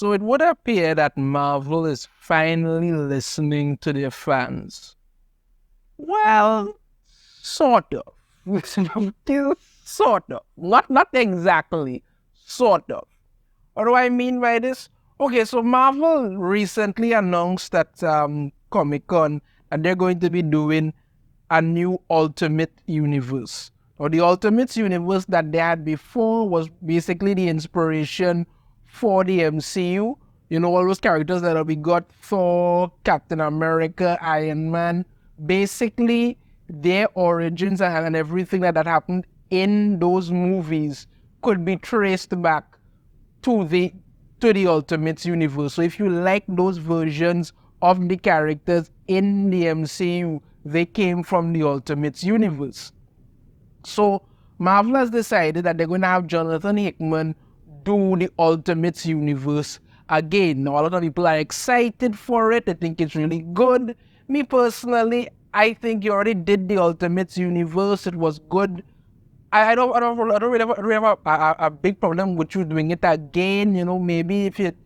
So it would appear that Marvel is finally listening to their fans. Well, sort of. Sort of. Not exactly. Sort of. What do I mean by this? Okay, so Marvel recently announced at Comic-Con that they're going to be doing a new Ultimate Universe. Or the Ultimate Universe that they had before was basically the inspiration for the MCU. You know, all those characters that we got: Thor, Captain America, Iron Man. Basically, their origins and everything that happened in those movies could be traced back to the Ultimate Universe. So if you like those versions of the characters in the MCU, they came from the Ultimate Universe. So Marvel has decided that they're going to have Jonathan Hickman do the Ultimate Universe again. Now, a lot of people are excited for it. They think it's really good. Me personally, I think you already did the Ultimate Universe. It was good. I don't really have a big problem with you doing it again. You know, maybe if it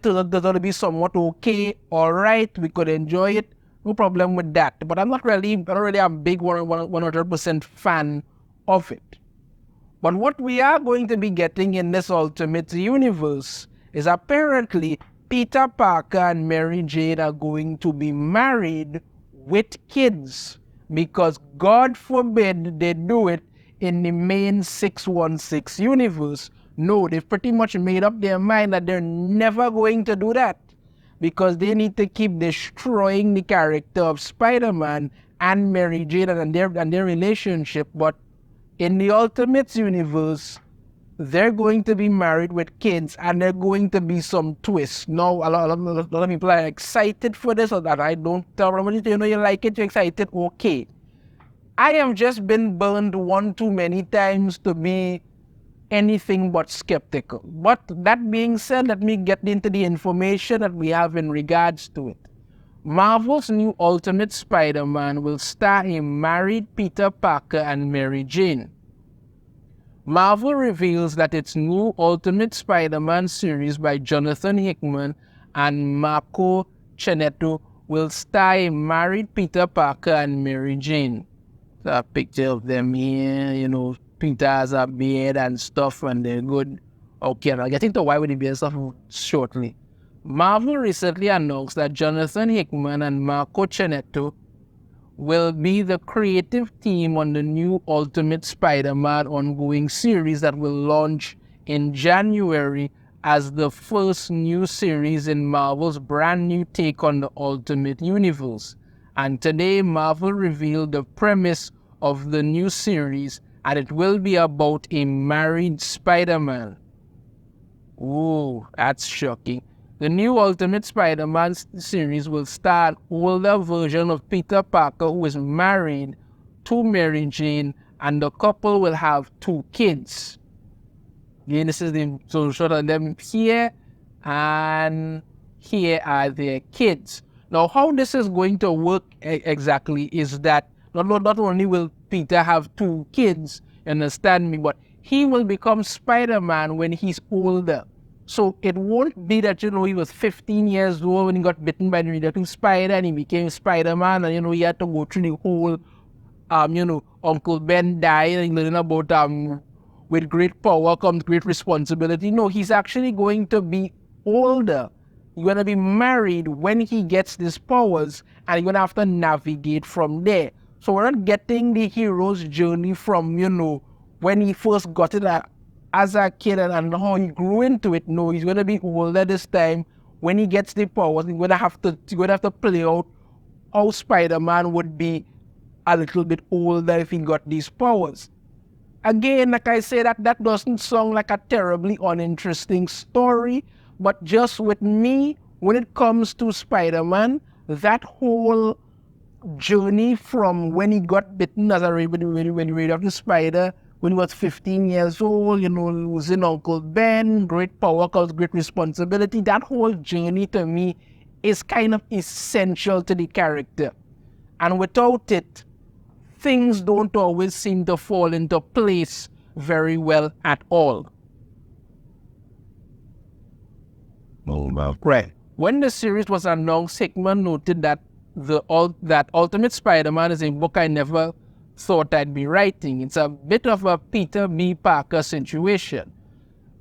turns out to be somewhat okay, all right, we could enjoy it. No problem with that. But I'm not really a big 100% fan of it. But what we are going to be getting in this Ultimate Universe is apparently Peter Parker and Mary Jane are going to be married with kids, because God forbid they do it in the main 616 universe. No, they've pretty much made up their mind that they're never going to do that, because they need to keep destroying the character of Spider-Man and Mary Jane and their relationship. But in the Ultimate Universe, they're going to be married with kids, and there are going to be some twists. Now, a lot of people are excited for this, or that I don't tell them, you know, you like it, you're excited, okay. I have just been burned one too many times to be anything but skeptical. But that being said, let me get into the information that we have in regards to it. Marvel's new Ultimate Spider-Man will star a married Peter Parker and Mary Jane. Marvel reveals that its new Ultimate Spider-Man series by Jonathan Hickman and Marco Cheneto will star a married Peter Parker and Mary Jane. A picture of them here, you know, Peter has a beard and stuff, and they're good. Okay, I'll get into why with the beard stuff shortly. Marvel recently announced that Jonathan Hickman and Marco Cheneto will be the creative team on the new Ultimate Spider-Man ongoing series that will launch in January as the first new series in Marvel's brand new take on the Ultimate Universe. And today, Marvel revealed the premise of the new series, and it will be about a married Spider-Man. Ooh, that's shocking. The new Ultimate Spider-Man series will star an older version of Peter Parker who is married to Mary Jane, and the couple will have 2 kids. Again, this is the shot of them here, and here are their kids. Now, how this is going to work exactly is that not only will Peter have 2 kids, you understand me, but he will become Spider-Man when he's older. So it won't be that, you know, he was 15 years old when he got bitten by the radioactive spider and he became Spider-Man, and, you know, he had to go through the whole, you know, Uncle Ben died and learning about, with great power comes great responsibility. No, he's actually going to be older. He's going to be married when he gets these powers, and he's going to have to navigate from there. So we're not getting the hero's journey from, you know, when he first got it as a kid and how he grew into it. No, he's going to be older this time. When he gets the powers, he's going to have to play out how Spider-Man would be a little bit older if he got these powers. Again, like I say, that doesn't sound like a terribly uninteresting story, but just with me, when it comes to Spider-Man, that whole journey from when he got bitten as a when he read off the spider, when he was 15 years old, you know, losing Uncle Ben, great power comes great responsibility. That whole journey to me is kind of essential to the character. And without it, things don't always seem to fall into place very well at all. Right. When the series was announced, Hickman noted that that Ultimate Spider-Man is a book I never thought I'd be writing. It's a bit of a Peter B. Parker situation.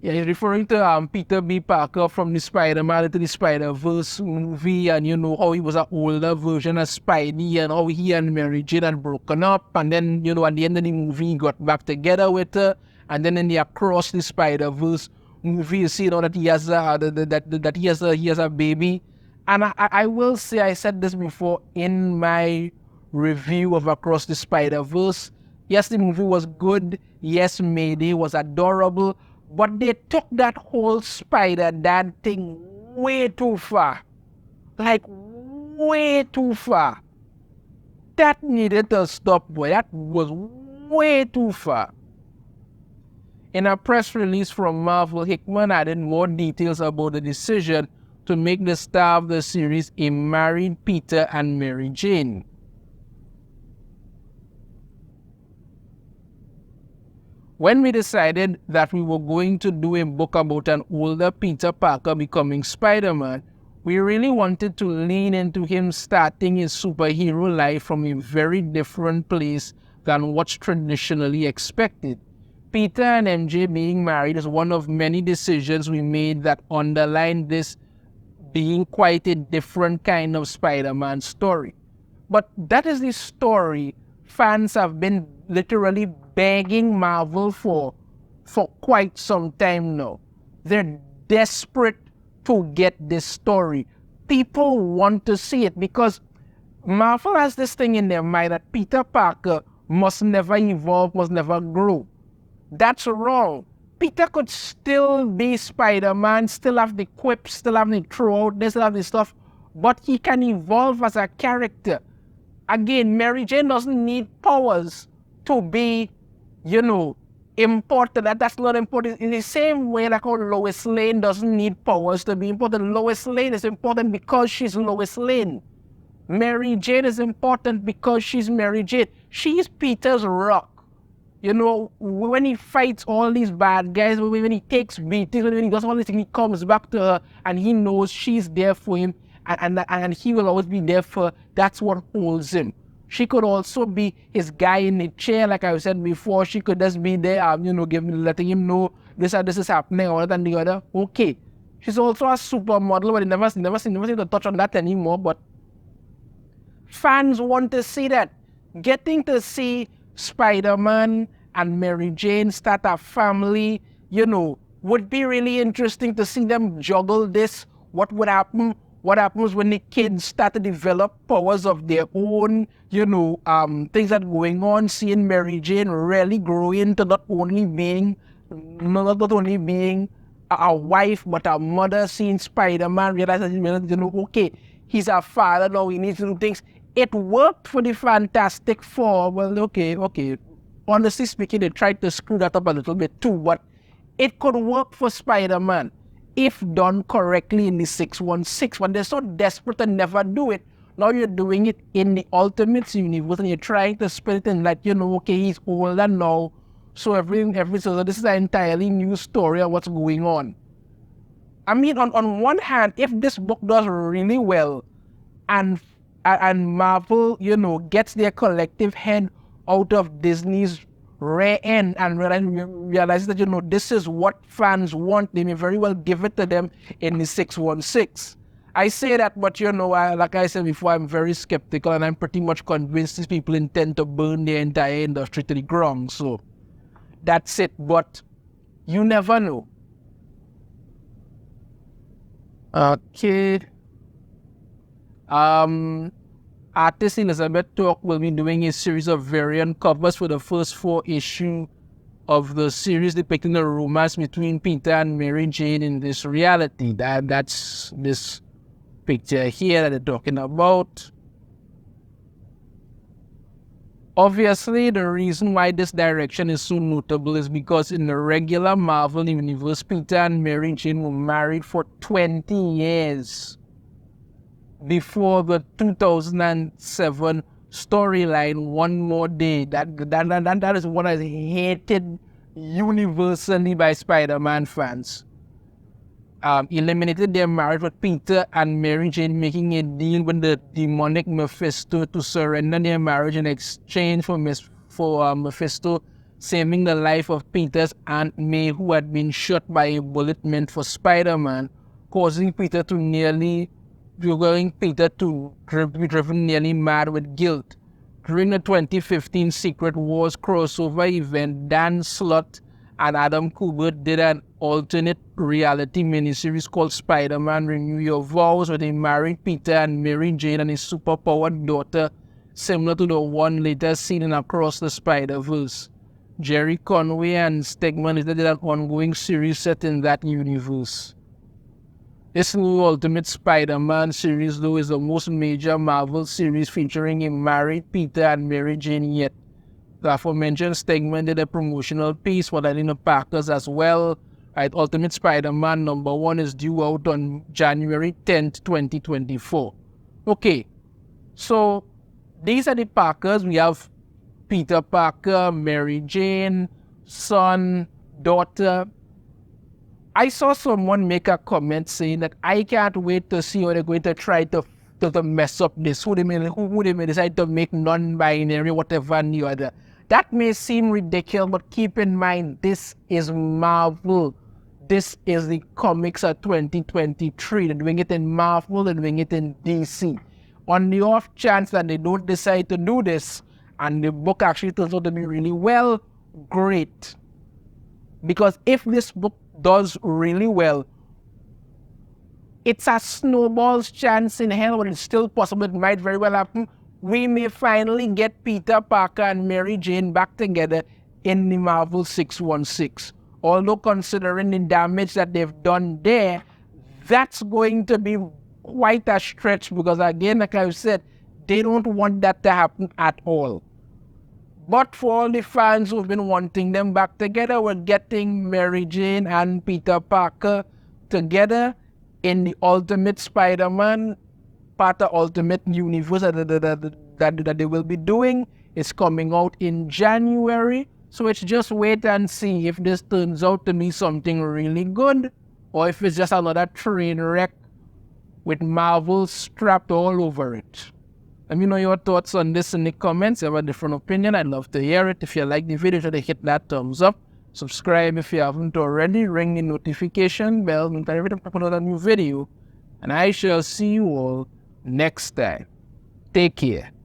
Yeah, he's referring to Peter B. Parker from the Spider-Man into the Spider-Verse movie, and how he was an older version of Spidey, and how he and Mary Jane had broken up, and then at the end of the movie he got back together with her, and then in the Across the Spider-Verse movie you see that he has he has a baby. And I will say, I said this before in my review of Across the Spider-Verse, yes, the movie was good, yes, Mayday was adorable, but they took that whole Spider-Dad thing way too far. Like, way too far. That needed to stop, boy. That was way too far. In a press release from Marvel, Hickman added more details about the decision to make the star of the series a married Peter and Mary Jane. When we decided that we were going to do a book about an older Peter Parker becoming Spider-Man, we really wanted to lean into him starting his superhero life from a very different place than what's traditionally expected. Peter and MJ being married is one of many decisions we made that underline this being quite a different kind of Spider-Man story. But that is the story fans have been literally begging Marvel for quite some time now. They're desperate to get this story. People want to see it because Marvel has this thing in their mind that Peter Parker must never evolve, must never grow. That's wrong. Peter could still be Spider-Man, still have the quips, still have the throat, still have the stuff, but he can evolve as a character. Again, Mary Jane doesn't need powers to be, important. That's not important. In the same way like how Lois Lane doesn't need powers to be important. Lois Lane is important because she's Lois Lane. Mary Jane is important because she's Mary Jane. She's Peter's rock. When he fights all these bad guys, when he takes beatings, when he does all these things, he comes back to her and he knows she's there for him and he will always be there for her. That's what holds him. She could also be his guy in the chair, like I said before. She could just be there, letting him know this is happening, or that and the other. Okay. She's also a supermodel, but never seem to touch on that anymore. But fans want to see that. Getting to see Spider-Man and Mary Jane start a family, would be really interesting to see them juggle this. What would happen? What happens when the kids start to develop powers of their own, things that are going on, seeing Mary Jane really grow into not only being a wife, but a mother, seeing Spider-Man, realizing, okay, he's a father now, he needs to do things. It worked for the Fantastic Four. Well, okay. Honestly speaking, they tried to screw that up a little bit too, but it could work for Spider-Man if done correctly in the 616. When they're so desperate to never do it, now you're doing it in the Ultimates universe and you're trying to split it in like, okay, he's older now, so so this is an entirely new story of what's going on. I mean, on one hand, if this book does really well and Marvel, gets their collective head out of Disney's rear end and realize that, this is what fans want, they may very well give it to them in the 616. I say that, but like I said before, I'm very skeptical and I'm pretty much convinced these people intend to burn the entire industry to the ground. So that's it, but you never know. Okay. Artist Elizabeth Talk will be doing a series of variant covers for the first 4 issues of the series depicting the romance between Peter and Mary Jane in this reality. That's this picture here that they're talking about. Obviously, the reason why this direction is so notable is because in the regular Marvel universe, Peter and Mary Jane were married for 20 years. Before the 2007 storyline, One More Day, that is one that is hated universally by Spider-Man fans. eliminated their marriage with Peter and Mary Jane, making a deal with the demonic Mephisto to surrender their marriage in exchange for Mephisto saving the life of Peter's Aunt May, who had been shot by a bullet meant for Spider-Man, causing Peter to be driven nearly mad with guilt. During the 2015 Secret Wars crossover event, Dan Slott and Adam Kubert did an alternate reality miniseries called Spider-Man Renew Your Vows, where they married Peter and Mary Jane and his superpowered daughter, similar to the one later seen in Across the Spider-Verse. Jerry Conway and Stegman later did an ongoing series set in that universe. This new Ultimate Spider-Man series, though, is the most major Marvel series featuring a married Peter and Mary Jane yet. The aforementioned Stegman did a promotional piece for the Packers as well. Right, Ultimate Spider-Man #1 is due out on January 10th, 2024. Okay, so these are the Parkers. We have Peter Parker, Mary Jane, son, daughter. I saw someone make a comment saying that I can't wait to see how they're going to try to mess up this. Who they may decide to make non-binary, whatever, and the other. That may seem ridiculous, but keep in mind, this is Marvel. This is the comics of 2023. They're doing it in Marvel, they're doing it in DC. On the off chance that they don't decide to do this, and the book actually turns out to be really well, great. Because if this book does really well, it's a snowball's chance in hell, but it's still possible. It might very well happen. We may finally get Peter Parker and Mary Jane back together in the Marvel 616. Although considering the damage that they've done there, that's going to be quite a stretch because, again, like I said, they don't want that to happen at all. But for all the fans who've been wanting them back together, we're getting Mary Jane and Peter Parker together in the Ultimate Spider-Man, part of Ultimate Universe that they will be doing. It's coming out in January. So it's just wait and see if this turns out to be something really good or if it's just another train wreck with Marvel strapped all over it. Let me know your thoughts on this in the comments. If you have a different opinion, I'd love to hear it. If you like the video, try to hit that thumbs up. Subscribe if you haven't already. Ring the notification bell and every time I put out a new video. And I shall see you all next time. Take care.